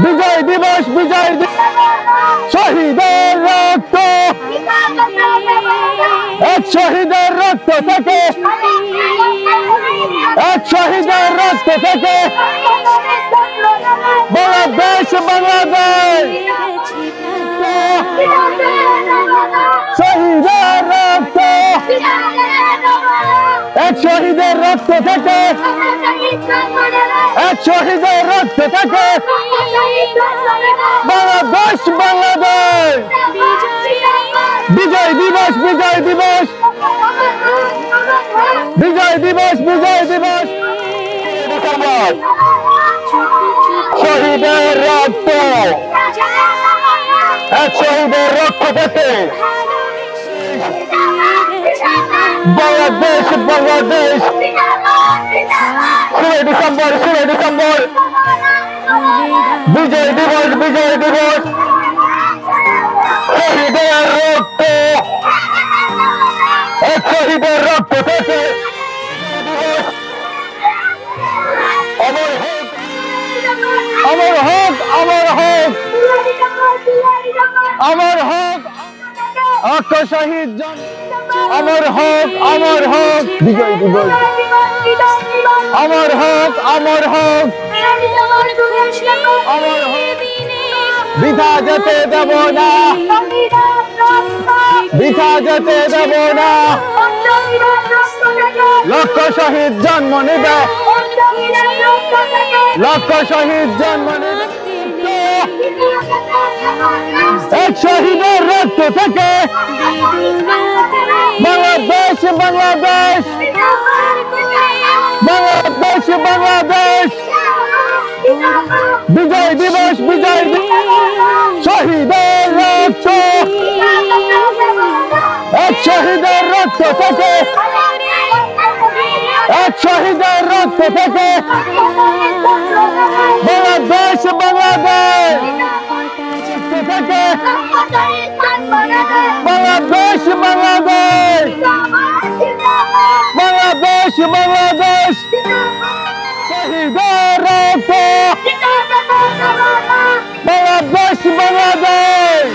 বিজয় দিবস শহীদের রক্ত, এক শহীদের রক্ত থেকে, এক শহীদের রক্ত থেকে বাংলাদেশ, বাংলাদেশ শহীদের রক্ত, এক শহীদের রক্ত থেকে, এক শহীদের রক্ত থেকে বাংলাদেশ, বাংলাদেশ বিজয় দিবস শহীদের রক্ত, এক শহীদের রক্ত থেকে বাংলাদেশ, বাংলাদেশ 16 ডিসেম্বর বিজয় দিবস শহীদের রক্ত, এক শহীদের রক্ত থেকে অমর হোক, অমর হোক, অমর হোক, অমর হোক অক্ষ শহীদ জন, অমর হোক, অমর হোক বিজয় দিবস, অমর হোক, অমর হোক, অমর হোক, বৃথা যেতে দেব না, বৃথা যেতে দেব না, লক্ষ শহীদ জন্ম নেবে, লক্ষ শহীদ জন্ম নেবে, এক শহীদের রক্ত থেকে বাংলাদেশ, বাংলাদেশ বাংলাদেশ, বাংলাদেশ বিজয় দিবস শহীদের রক্ত, এক শহীদের রক্ত থেকে, এক শহীদের রক্ত থেকে বাংলাদেশ, বাংলাদেশ থেকে বাংলাদেশ, বাংলাদেশ বাংলাদেশ, বাংলাদেশ শহীদের রক্ত, বাংলাদেশ, বাংলাদেশ